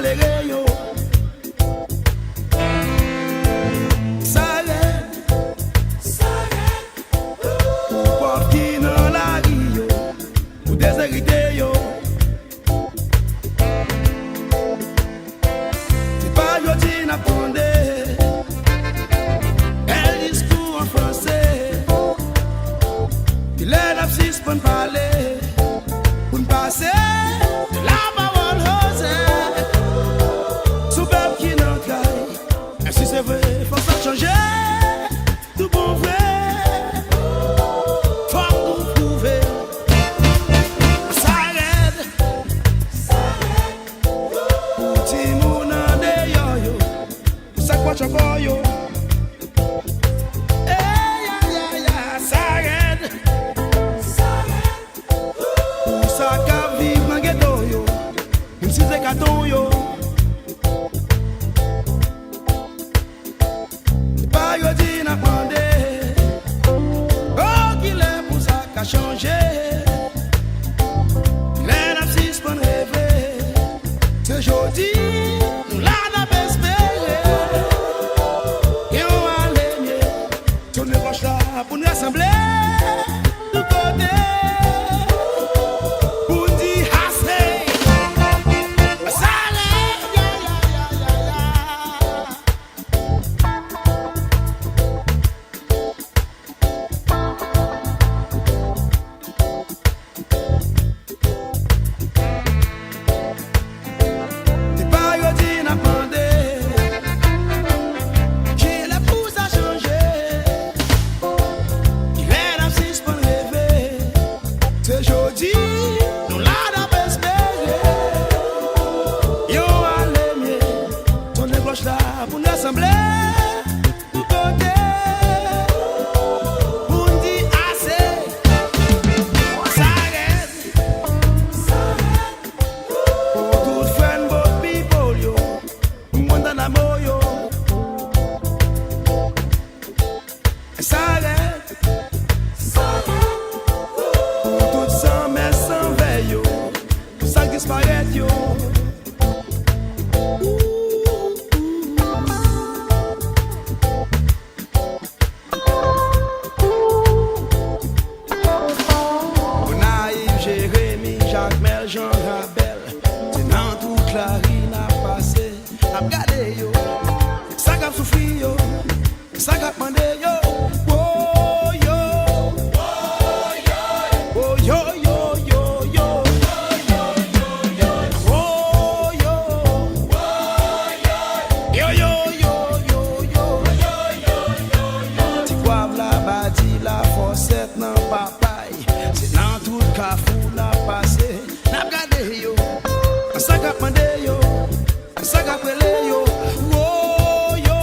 malere yo. Porti dans la rio, ou déshérité yo. C'est pas yo qui n'attendait. Elle discours en français. Il est l'abscisse pour nous parler, pour nous passer la parole osée. Sous peuple qui n'en caille. Et si c'est vrai, faut ça changer. Tout bon vrai. Yo. Hey, yeah, Sared. Ou sa ka vive nan ghetto yo. Une si c'est carton yo. C'est pas yo di n'a demandé. Oh, qu'il est pour ça qu'a changé. Il est n'a si pour rêver. C'est jodi. Pour nous rassembler de côté, pour dire assez. C'est pas yo di n'a demandé. Pour nous rassembler de côté, pour nous dire assez. Pour tout friend, both people, yo. Monde en amour, yo. Pour tout sans mais sans veille, yo. Ça disparaît, yo. Jean Rabel, c'est dans toute la rue n'a passé. N'a regardé yo, ça qu'a souffri yo, ça qu'a demandé yo. Oh yo, oh yo yo yo yo, oh yo, yo yo yo. Tu vois la bâti la fossette nan papaye, c'est dans toute Carrefour n'a passé. N'a regardé yo, ça qu'a demandé yo, ça qu'a prélé yo. Oh yo,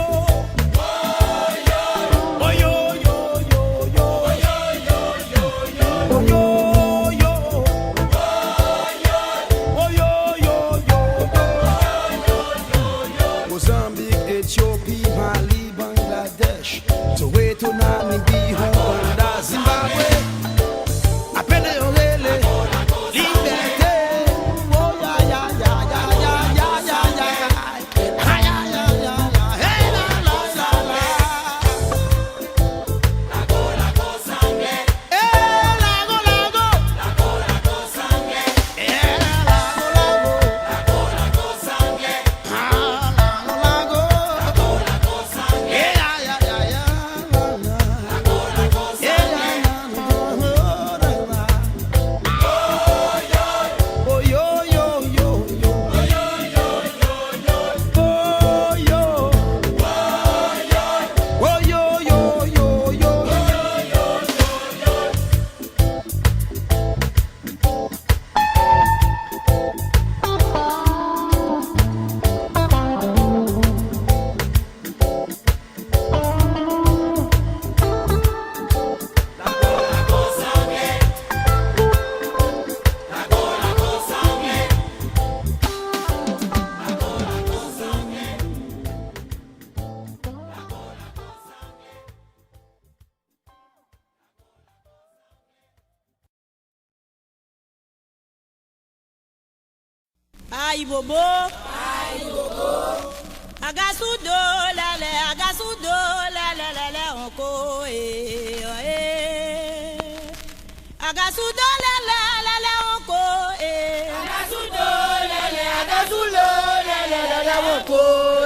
oh yo yo yo yo, oh yo yo, oh yo yo yo. Mozambique, Éthiopie, Mali, Bangladesh, Soweto, Namibie, Rwanda, Zimbabwe. Appelez au relais. Aïe bobo, aïe Agasudo lele onko Agasudo lele onko Agasudo lele onko